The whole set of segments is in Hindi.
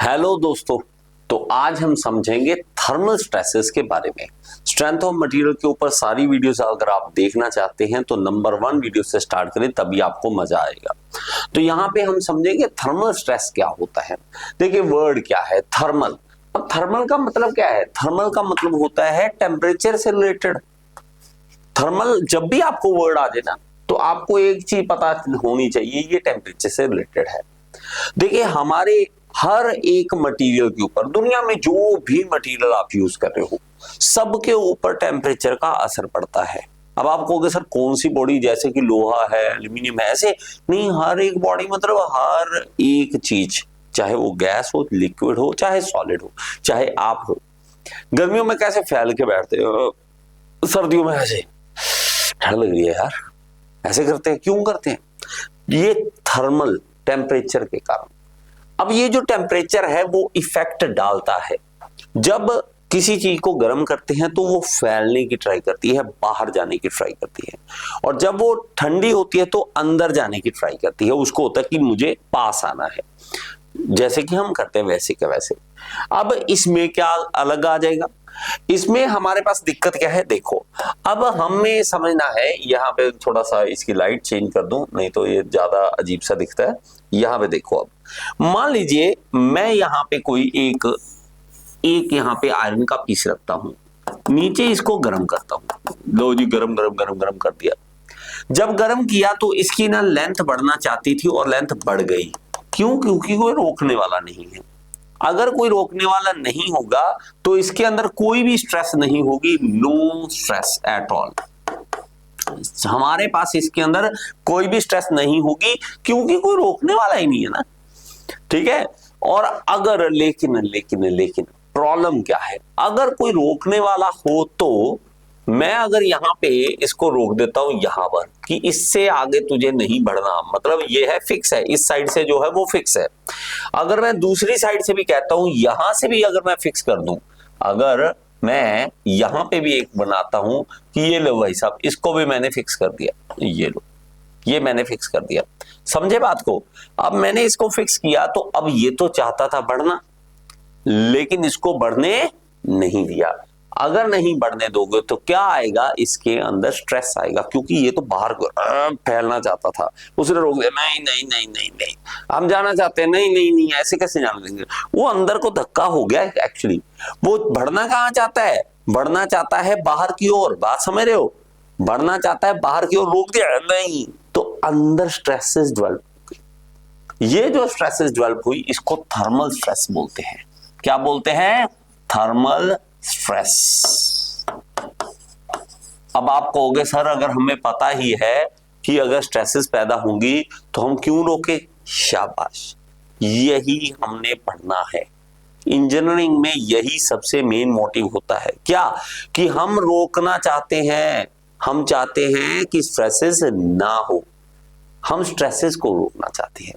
हेलो दोस्तों। तो आज हम समझेंगे थर्मल स्ट्रेसेस के बारे में। स्ट्रेंथ ऑफ मटेरियल के ऊपर सारी वीडियोस अगर आप देखना चाहते हैं तो नंबर 1 वीडियो से स्टार्ट करें, तभी आपको मजा आएगा। तो यहाँ पे हम समझेंगे थर्मल स्ट्रेस क्या होता है। देखिए वर्ड क्या है थर्मल। अब थर्मल का मतलब क्या है? थर्मल का मतलब होता है टेम्परेचर से रिलेटेड। थर्मल जब भी आपको वर्ड आ जाए ना, तो आपको एक चीज पता होनी चाहिए, ये टेम्परेचर से रिलेटेड है। देखिए हमारे हर एक मटेरियल के ऊपर, दुनिया में जो भी मटेरियल आप यूज कर रहे हो, सबके ऊपर टेम्परेचर का असर पड़ता है। अब आप कहोगे सर कौन सी बॉडी, जैसे कि लोहा है, एल्यूमिनियम है, ऐसे नहीं। हर एक बॉडी मतलब हर एक चीज, चाहे वो गैस हो, लिक्विड हो, चाहे सॉलिड हो, चाहे आप हो। गर्मियों में कैसे फैल के बैठते हो, सर्दियों में ऐसे ठंड लग रही है यार, ऐसे करते हैं। क्यों करते हैं? ये थर्मल टेम्परेचर के कारण। अब ये जो टेम्परेचर है वो इफेक्ट डालता है। जब किसी चीज को गर्म करते हैं तो वो फैलने की ट्राई करती है, बाहर जाने की ट्राई करती है, और जब वो ठंडी होती है तो अंदर जाने की ट्राई करती है। उसको होता है कि मुझे पास आना है, जैसे कि हम करते हैं वैसे के वैसे। अब इसमें क्या अलग आ जाएगा? इसमें हमारे पास दिक्कत क्या है, देखो। अब हमें समझना है, यहाँ पे थोड़ा सा इसकी लाइट चेंज कर दूं, नहीं तो ये ज्यादा अजीब सा दिखता है। यहाँ पे देखो, अब मान लीजिए मैं यहाँ पे कोई एक यहाँ पे आयरन का पीस रखता हूं, नीचे इसको गर्म करता हूं। लो जी, गरम गरम गरम गरम कर दिया। जब गर्म किया तो इसकी ना लेंथ बढ़ना चाहती थी और लेंथ बढ़ गई। क्यों? क्योंकि कोई रोकने वाला नहीं है। अगर कोई रोकने वाला नहीं होगा तो इसके अंदर कोई भी स्ट्रेस नहीं होगी, नो स्ट्रेस एट ऑल। हमारे पास इसके अंदर कोई भी स्ट्रेस नहीं होगी क्योंकि कोई रोकने वाला ही नहीं है ना, ठीक है। और अगर लेकिन प्रॉब्लम क्या है, अगर कोई रोकने वाला हो तो मैं अगर यहाँ पे इसको रोक देता हूं यहां पर कि इससे आगे तुझे नहीं बढ़ना, मतलब ये है फिक्स है, इस साइड से जो है वो फिक्स है। अगर मैं दूसरी साइड से भी कहता हूं, यहां से भी अगर मैं फिक्स कर दूं, अगर मैं यहां पे भी एक बनाता हूं कि ये लो भाई साहब, इसको भी मैंने फिक्स कर दिया, ये लो, ये मैंने फिक्स कर दिया। समझे बात को? अब मैंने इसको फिक्स किया तो अब ये तो चाहता था बढ़ना, लेकिन इसको बढ़ने नहीं दिया। अगर नहीं बढ़ने दोगे तो क्या आएगा? इसके अंदर स्ट्रेस आएगा, क्योंकि ये तो बाहर फैलना चाहता था, उसने रोक दिया। नहीं नहीं नहीं नहीं नहीं, हम जाना चाहते हैं, नहीं नहीं नहीं, ऐसे कैसे जाने देंगे? वो अंदर को धक्का हो गया एक्चुअली। वो बढ़ना कहाँ चाहता है? बढ़ना चाहता है बाहर की ओर। बात समझ रहे हो? बढ़ना चाहता है बाहर की ओर, रोक दिया नहीं, तो अंदर स्ट्रेसेस डेवलप। ये जो स्ट्रेसेस डेवलप हुई, इसको थर्मल स्ट्रेस बोलते हैं। क्या बोलते हैं? Thermal stress. अब आप कहोगे सर अगर हमें पता ही है कि अगर स्ट्रेसेस पैदा होंगी तो हम क्यों रोके? शाबाश, यही हमने पढ़ना है। इंजीनियरिंग में यही सबसे मेन मोटिव होता है। क्या? कि हम रोकना चाहते हैं, हम चाहते हैं कि स्ट्रेसेस ना हो, हम स्ट्रेसेस को रोकना चाहते हैं।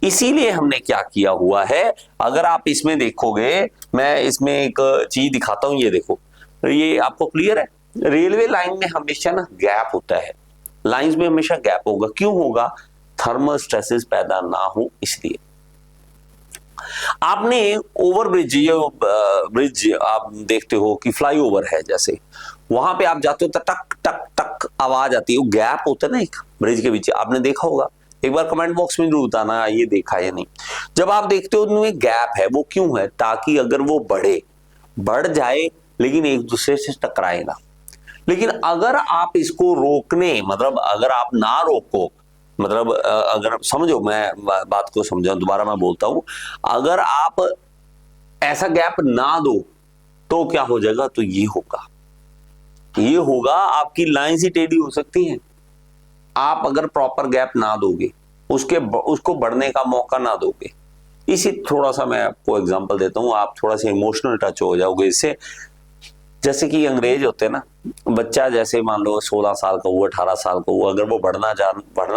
इसीलिए हमने क्या किया हुआ है, अगर आप इसमें देखोगे, मैं इसमें एक चीज दिखाता हूं, ये देखो, ये आपको क्लियर है? रेलवे लाइन में हमेशा ना गैप होता है, लाइंस में हमेशा गैप होगा। क्यों होगा? थर्मल स्ट्रेसेस पैदा ना हो इसलिए। आपने ओवरब्रिज, ये ब्रिज आप देखते हो कि फ्लाईओवर है, जैसे वहां पे आप जाते हो तो टक टक टक आवाज आती है, वो गैप होता है ना एक ब्रिज के पीछे, आपने देखा होगा। एक बार कमेंट बॉक्स में जरूर बताना ये देखा या नहीं। जब आप देखते हो उनमें गैप है, वो क्यों है? ताकि अगर वो बढ़ जाए लेकिन एक दूसरे से टकराए ना। लेकिन अगर आप इसको रोकने, मतलब अगर आप ना रोको, मतलब अगर समझो, मैं बात को समझा, दोबारा मैं बोलता हूं, अगर आप ऐसा गैप ना दो तो क्या हो जाएगा? तो ये होगा आपकी लाइन ही टेढ़ी हो सकती है। आप अगर प्रॉपर गैप ना दोगे, उसको बढ़ने का मौका ना दोगे। इसी थोड़ा सा मैं आपको एग्जांपल देता हूं, आप थोड़ा सा इमोशनल टच हो जाओगे इससे। जैसे कि अंग्रेज होते हैं ना, बच्चा जैसे मान लो 16 साल का हुआ, 18 साल का हुआ, अगर वो बढ़ना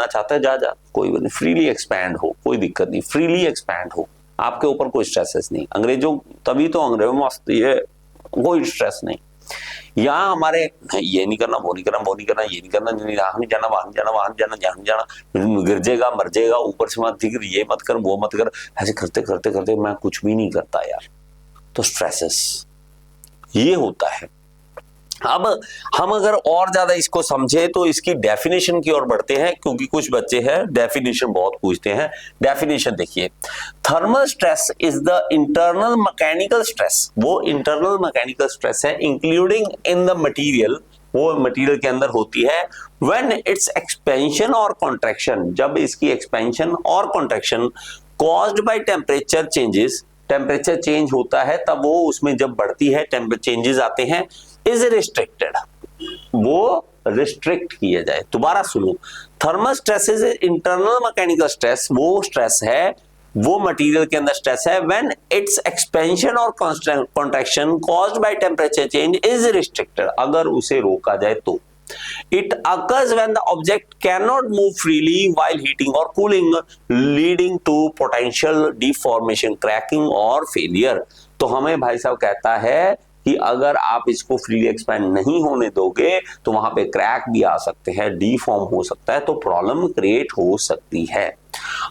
चाहता है, जा कोई नहीं, फ्रीली एक्सपैंड हो, कोई दिक्कत नहीं, फ्रीली एक्सपैंड हो, आपके ऊपर कोई स्ट्रेसेस नहीं। अंग्रेजों, तभी तो अंग्रेजों मस्त, ये कोई स्ट्रेस नहीं। यहाँ हमारे ये नहीं करना, वो नहीं करना, वो नहीं करना, ये नहीं करना, यहाँ नहीं जाना, वहां जाना, वहां जाना, यहाँ नहीं जाना, गिर जाएगा, मर जाएगा, ऊपर से मत फिक्र, ये मत कर, वो मत कर, ऐसे करते करते करते मैं कुछ भी नहीं करता यार। तो स्ट्रेसेस ये होता है। अब हम अगर और ज्यादा इसको समझे तो इसकी डेफिनेशन की ओर बढ़ते हैं, क्योंकि कुछ बच्चे हैं डेफिनेशन बहुत पूछते हैं। डेफिनेशन देखिए, thermal stress is the internal mechanical stress, वो इंटरनल मैकेनिकल स्ट्रेस है इंक्लूडिंग इन द मटेरियल, वो मटेरियल के अंदर होती है। व्हेन इट्स एक्सपेंशन और कॉन्ट्रैक्शन, जब इसकी एक्सपेंशन और contraction caused by temperature changes, temperature change होता है तब वो उसमें जब बढ़ती है टेम्परेचर चेंजेस आते हैं, इज रिस्ट्रिक्टेड, वो रिस्ट्रिक्ट किया जाए। दोबारा सुनो, thermal stress is internal mechanical stress, वो स्ट्रेस है, वो मटेरियल के अंदर स्ट्रेस है व्हेन इट्स एक्सपेंशन और contraction caused by temperature change is restricted, अगर उसे रोका जाए तो। It occurs when the object cannot move freely while heating or cooling, leading to potential deformation, cracking और failure। तो हमें भाई साहब कहता है कि अगर आप इसको फ्रीली एक्सपैंड नहीं होने दोगे तो वहां पे क्रैक भी आ सकते हैं, डीफॉर्म हो सकता है, तो प्रॉब्लम क्रिएट हो सकती है।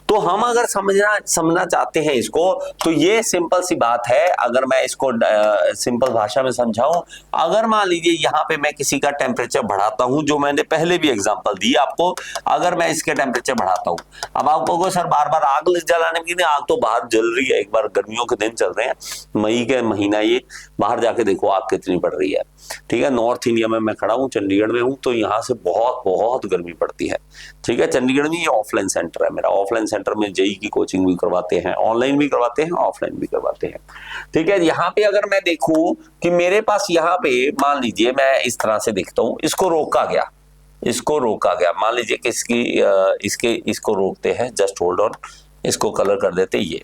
तो हम अगर समझना चाहते हैं इसको, तो ये सिंपल सी बात है। अगर मैं इसको सिंपल भाषा में समझाऊं, अगर मान लीजिए यहाँ पे मैं किसी का टेम्परेचर बढ़ाता हूं, जो मैंने पहले भी एग्जांपल दी आपको, अगर मैं इसके टेम्परेचर बढ़ाता हूं, अब आप कहोगे सर बार बार आग जलाने की नहीं, आग तो बाहर जल रही है, एक बार गर्मियों के दिन चल रहे हैं, मई के महीना, ये बाहर जाके देखो आग कितनी बढ़ रही है, ठीक है। नॉर्थ इंडिया में मैं खड़ा हूँ, चंडीगढ़ में हूँ, तो यहाँ से बहुत बहुत गर्मी पड़ती है, ठीक है। चंडीगढ़ में ये ऑफलाइन सेंटर है मेरा, ऑफलाइन सेंटर में जेई की कोचिंग भी करवाते हैं, ऑनलाइन भी करवाते हैं, ऑफलाइन भी करवाते हैं, ठीक है। यहाँ पे अगर मैं देखूं कि मेरे पास यहाँ पे मान लीजिए मैं इस तरह से देखता हूँ, इसको रोका गया, इसको रोका गया, मान लीजिए कि इसको रोकते हैं, जस्ट होल्ड ऑन, इसको कलर कर देते ये,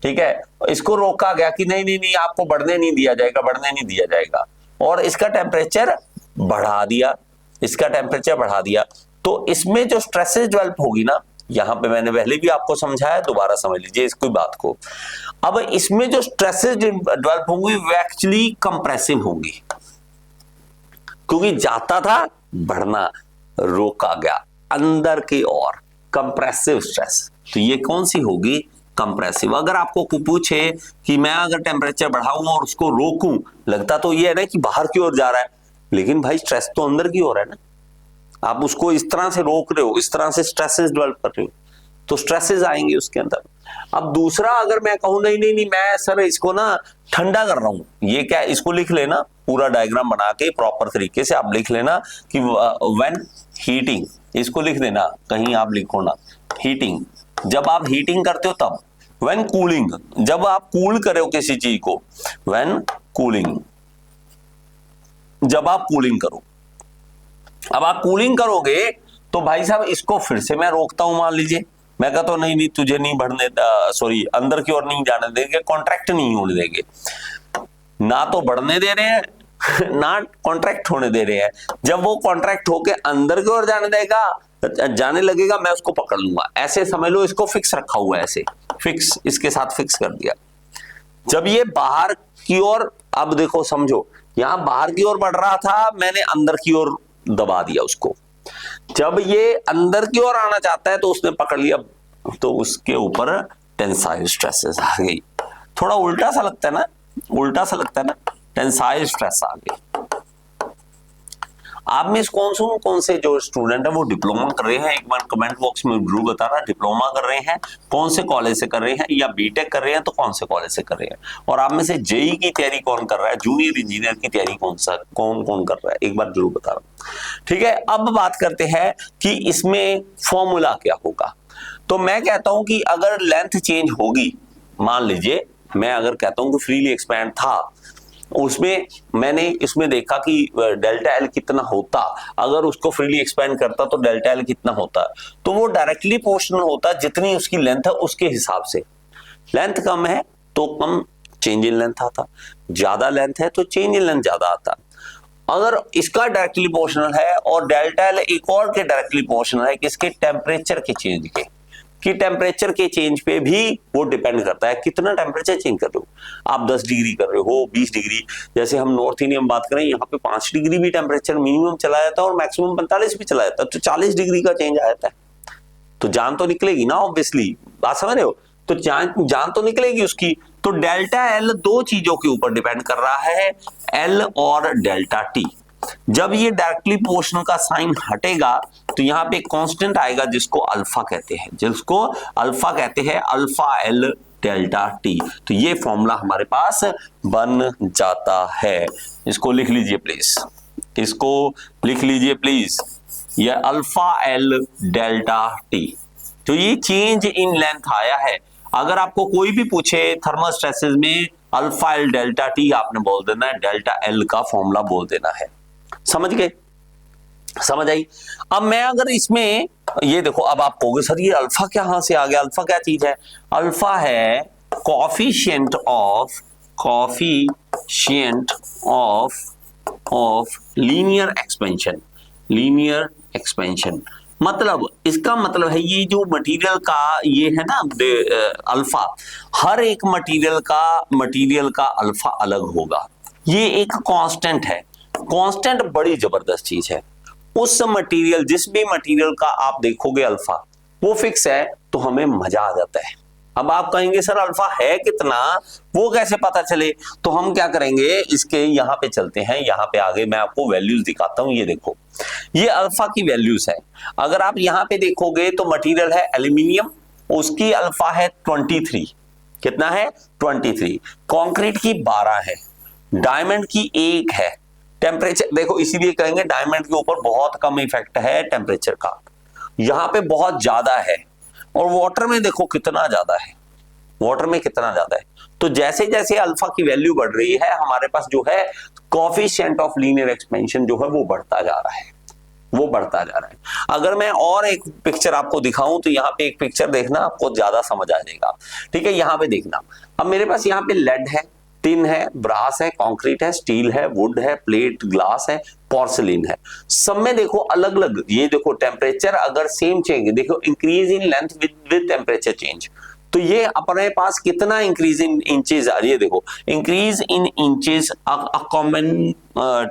ठीक है। इसको रोका गया कि नहीं नहीं नहीं आपको बढ़ने नहीं दिया जाएगा, बढ़ने नहीं दिया जाएगा, और इसका टेम्परेचर बढ़ा दिया, इसका टेम्परेचर बढ़ा दिया, तो इसमें जो स्ट्रेसेस डेवलप होगी ना, यहां पे मैंने पहले भी आपको समझाया, दोबारा समझ लीजिए इसको बात को। अब इसमें जो स्ट्रेसेस डेवलप होंगी वो एक्चुअली कंप्रेसिव होंगी, क्योंकि जाता था बढ़ना, रोका गया अंदर की ओर, कंप्रेसिव स्ट्रेस। तो ये कौन सी होगी? कंप्रेसिव। अगर आपको पूछे कि मैं अगर टेम्परेचर बढ़ाऊं और उसको रोकूं, लगता तो ये है ना कि बाहर की ओर जा रहा है, लेकिन भाई स्ट्रेस तो अंदर की ओर है ना, आप उसको इस तरह से रोक रहे हो, इस तरह से स्ट्रेसेस डेवलप कर रहे हो, तो स्ट्रेसेस आएंगे उसके अंदर। अब दूसरा, अगर मैं कहूं नहीं नहीं नहीं मैं सर इसको ना ठंडा कर रहा हूं, ये क्या, इसको लिख लेना, पूरा डायग्राम बना के प्रॉपर तरीके से आप लिख लेना कि व्हेन हीटिंग, इसको लिख देना, कहीं आप लिखो ना, हीटिंग, जब आप हीटिंग करते हो तब, व्हेन कूलिंग, जब आप कूल करे हो किसी चीज को, व्हेन कूलिंग, जब आप कूलिंग करो। अब आप कूलिंग करोगे तो भाई साहब इसको फिर से मैं रोकता हूं, मान लीजिए मैं कहता हूं नहीं नहीं तुझे नहीं बढ़ने, सॉरी अंदर की ओर नहीं जाने देंगे, कॉन्ट्रैक्ट नहीं होने देंगे, ना तो बढ़ने दे रहे हैं ना कॉन्ट्रैक्ट होने दे रहे हैं। जब वो कॉन्ट्रैक्ट होके अंदर की ओर जाने लगेगा, मैं उसको पकड़ लूंगा, ऐसे समझ लो, इसको फिक्स रखा हुआ है, ऐसे फिक्स, इसके साथ फिक्स कर दिया। जब ये बाहर की ओर, अब देखो समझो, यहां बाहर की ओर बढ़ रहा था, मैंने अंदर की ओर दबा दिया उसको, जब ये अंदर की ओर आना चाहता है तो उसने पकड़ लिया, तो उसके ऊपर टेंसाइल स्ट्रेसेस आ गई। थोड़ा उल्टा सा लगता है ना, उल्टा सा लगता है ना, टेंसाइल स्ट्रेस आ गई। आप में कौन से जो स्टूडेंट है वो डिप्लोमा कर रहे हैं, एक बार कमेंट बॉक्स में जरूर बताना, डिप्लोमा कर रहे हैं, कौन से कॉलेज से कर रहे हैं, या बीटेक कर रहे हैं तो कौन से कॉलेज से कर रहे हैं, और आप में से जेई की तैयारी कौन कर रहा है, जूनियर इंजीनियर की तैयारी कौन कर रहा है, एक बार जरूर बताना, ठीक है। अब बात करते हैं कि इसमें फॉर्मूला क्या होगा। तो मैं कहता हूं कि अगर लेंथ चेंज होगी, मान लीजिए मैं अगर कहता हूं कि फ्रीली एक्सपैंड था, उसमें मैंने इसमें देखा कि डेल्टा एल कितना होता, अगर उसको फ्रीली एक्सपैंड करता तो डेल्टा एल कितना होता, तो वो डायरेक्टली प्रोपोर्शनल होता जितनी उसकी लेंथ है उसके हिसाब से। लेंथ कम है तो कम चेंज इन लेंथ आता, ज्यादा लेंथ है तो चेंज इन लेंथ ज्यादा आता। अगर इसका डायरेक्टली प्रोपोर्शनल है और डेल्टा एल एक और के डायरेक्टली प्रोपोर्शनल है, किसके, टेम्परेचर के चेंज के, कि टेम्परेचर के चेंज पे भी वो डिपेंड करता है कितना टेम्परेचर चेंज कर रहे हो। आप 10 डिग्री कर रहे हो, 20 डिग्री, जैसे हम नॉर्थ इंडिया में बात करें यहाँ पे 5 डिग्री भी टेम्परेचर मिनिमम चला जाता है और मैक्सिमम 45 भी चला जाता है, तो 40 डिग्री का चेंज आ जाता है। तो जान तो निकलेगी ना, ऑब्वियसली, बात समझ रहे हो। तो जान तो निकलेगी उसकी। तो डेल्टा एल दो चीजों के ऊपर डिपेंड कर रहा है, एल और डेल्टा टी। जब ये डायरेक्टली प्रोपोर्शनल का साइन हटेगा तो यहाँ पे कांस्टेंट आएगा जिसको अल्फा कहते हैं, अल्फा एल डेल्टा टी। तो ये फॉर्मूला हमारे पास बन जाता है। इसको लिख लीजिए प्लीज, ये अल्फा एल डेल्टा टी। तो ये चेंज इन लेंथ आया है। अगर आपको कोई भी पूछे थर्मल स्ट्रेसेस में अल्फा एल डेल्टा टी, आपने बोल देना है डेल्टा एल का फॉर्मूला बोल देना है। समझ गए, समझ आई। अब मैं अगर इसमें ये देखो, अब आप कहोगे सर ये अल्फा कहां से आ गया, अल्फा क्या चीज है? अल्फा है कोएफिशिएंट ऑफ लीनियर एक्सपेंशन। मतलब इसका मतलब है ये जो मटेरियल का ये है ना अल्फा, हर एक मटेरियल का अल्फा अलग होगा। ये एक कांस्टेंट है। कांस्टेंट बड़ी जबरदस्त चीज है। उस मटेरियल, जिस भी मटेरियल का आप देखोगे अल्फा वो फिक्स है तो हमें मजा आ जाता है। अब आप कहेंगे सर अल्फा है कितना, वो कैसे पता चले? तो हम क्या करेंगे, इसके यहां पे चलते हैं, यहां पे आगे मैं आपको वैल्यूज दिखाता हूं। ये देखो, ये अल्फा की वैल्यूज है। अगर आप यहां पे देखोगे तो मटेरियल है एल्यूमिनियम, उसकी अल्फा है 23। कितना है? 23। कंक्रीट की 12 है, डायमंड की 1 है। टेम्परेचर देखो, इसीलिए कहेंगे डायमंड के ऊपर बहुत कम इफेक्ट है टेम्परेचर का, यहां पे बहुत ज्यादा है। और वाटर में देखो कितना ज्यादा है, तो जैसे जैसे अल्फा की वैल्यू बढ़ रही है हमारे पास जो है कोएफिशिएंट ऑफ लीनियर एक्सपेंशन जो है वो बढ़ता जा रहा है। अगर मैं और एक पिक्चर आपको दिखाऊं तो यहाँ पे एक पिक्चर देखना, आपको ज्यादा समझ आ जाएगा। ठीक है, यहाँ पे देखना। अब मेरे पास यहाँ पे लेड है, टिन है, ब्रास है, कंक्रीट है, स्टील है, वुड है, प्लेट, ग्लास है, पोर्सिलिन है। सब में देखो अलग अलग, ये देखो टेम्परेचर अगर सेम चेंज, देखो increase in length with temperature change, तो ये अपने पास कितना इंक्रीज इन इंचेस आ रही है। देखो increase in inches common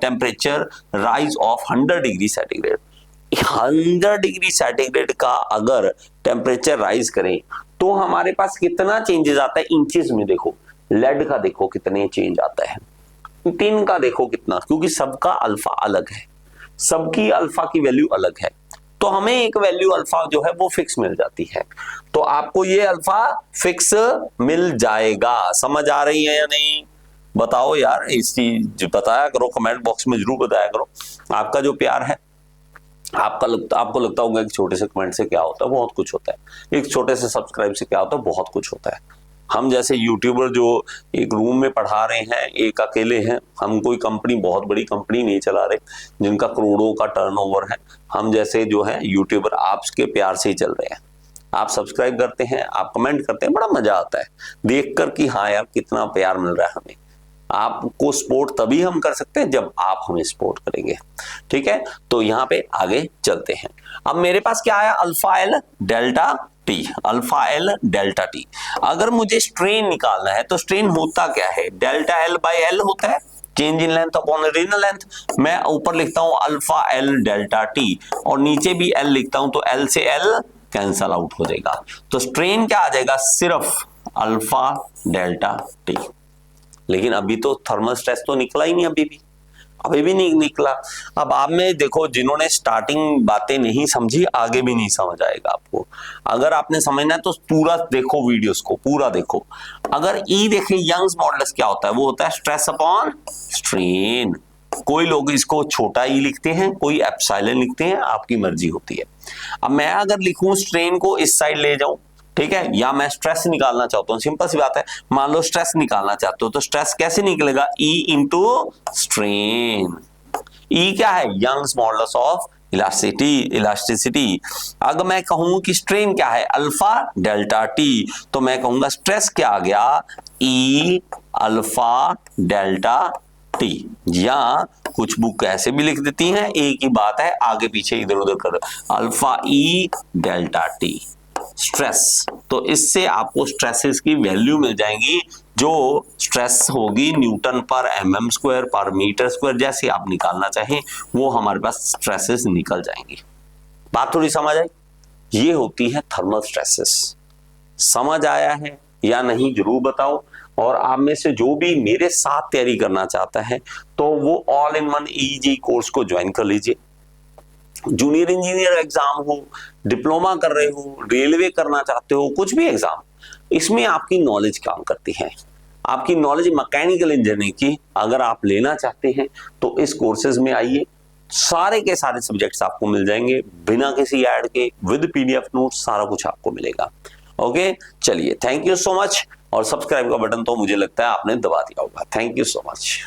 temperature rise of 100 degree centigrade. 100 degree centigrade का अगर टेम्परेचर राइज करें तो हमारे पास कितना चेंजेस आता है इंचेस में। देखो लेड का देखो कितने चेंज आता है, टिन का देखो कितना, क्योंकि सबका अल्फा अलग है, सबकी अल्फा की वैल्यू अलग है। तो हमें एक वैल्यू अल्फा जो है वो फिक्स मिल जाती है। तो आपको ये अल्फा फिक्स मिल जाएगा। समझ आ रही है या नहीं? बताओ यार, इस चीज बताया करो, कमेंट बॉक्स में जरूर बताया करो। आपका जो प्यार है, आपको लगता होगा कि छोटे से कमेंट से क्या होता है, बहुत कुछ होता है। एक छोटे से सब्सक्राइब से क्या होता है, बहुत कुछ होता है। हम जैसे यूट्यूबर जो एक रूम में पढ़ा रहे हैं, एक अकेले हैं, हम कोई कंपनी, बहुत बड़ी कंपनी नहीं चला रहे जिनका करोड़ों का टर्नओवर है। हम जैसे जो है यूट्यूबर आपके प्यार से ही चल रहे हैं। आप सब्सक्राइब करते हैं, आप कमेंट करते हैं, बड़ा मजा आता है देखकर कि हाँ यार कितना प्यार मिल रहा है हमें। आपको सपोर्ट तभी हम कर सकते हैं जब आप हमें सपोर्ट करेंगे। ठीक है, तो यहाँ पे आगे चलते हैं। अब मेरे पास क्या आया, अल्फा एल डेल्टा टी। अगर मुझे स्ट्रेन निकालना है तो स्ट्रेन होता क्या है, डेल्टा एल बाई एल होता है, change in length upon regional length. मैं ऊपर लिखता हूं अल्फा एल डेल्टा टी और नीचे भी एल लिखता हूं, तो एल से एल कैंसल आउट हो जाएगा। तो स्ट्रेन क्या आ जाएगा, सिर्फ अल्फा डेल्टा टी। लेकिन अभी तो थर्मल स्ट्रेस तो निकला ही नहीं, अभी भी नहीं निकला। अब आप में देखो, जिन्होंने स्टार्टिंग बातें नहीं समझी आगे भी नहीं समझ आएगा आपको। अगर आपने समझना है तो पूरा देखो, वीडियोस को पूरा देखो। अगर ई देखे, यंग्स मॉडुलस क्या होता है, वो होता है स्ट्रेस अपॉन स्ट्रेन। कोई लोग इसको छोटा ई लिखते हैं, कोई एप्सिलॉन लिखते हैं, आपकी मर्जी होती है। अब मैं अगर लिखूं स्ट्रेन को इस साइड ले जाऊं, ठीक है, या मैं स्ट्रेस निकालना चाहता हूं, सिंपल सी बात है। मान लो स्ट्रेस निकालना चाहते हो तो स्ट्रेस कैसे निकलेगा, ई इंटू स्ट्रेन। ई क्या है, यंग्स मॉडुलस ऑफ इलास्टिसिटी। अगर मैं कहूं कि स्ट्रेन क्या है, अल्फा डेल्टा टी, तो मैं कहूंगा स्ट्रेस क्या आ गया, ई अल्फा डेल्टा टी। या कुछ बुक ऐसे भी लिख देती हैं, एक ही बात है, आगे पीछे इधर उधर कर, अल्फा ई डेल्टा टी। स्ट्रेस, तो इससे आपको स्ट्रेसेस की वैल्यू मिल जाएंगी, जो स्ट्रेस होगी न्यूटन पर एमएम स्क्वायर पर मीटर स्क्वायर, जैसे आप निकालना चाहें वो हमारे पास स्ट्रेसेस निकल जाएंगी। बात थोड़ी समझ आई? ये होती है थर्मल स्ट्रेसेस। समझ आया है या नहीं जरूर बताओ। और आप में से जो भी मेरे साथ तैयारी करना चाहता है तो वो all in one easy course को ज्वाइन कर लीजिए। जूनियर इंजीनियर एग्जाम हो, डिप्लोमा कर रहे हो, रेलवे करना चाहते हो, कुछ भी एग्जाम, इसमें आपकी नॉलेज काम करती है। आपकी नॉलेज मैकेनिकल इंजीनियरिंग की अगर आप लेना चाहते हैं तो इस कोर्सेज में आइए, सारे के सारे सब्जेक्ट्स आपको मिल जाएंगे बिना किसी ऐड के, विद पीडीएफ नोट्स, सारा कुछ आपको मिलेगा। ओके, चलिए, थैंक यू सो मच। और सब्सक्राइब का बटन तो मुझे लगता है आपने दबा दिया होगा। Thank you so much.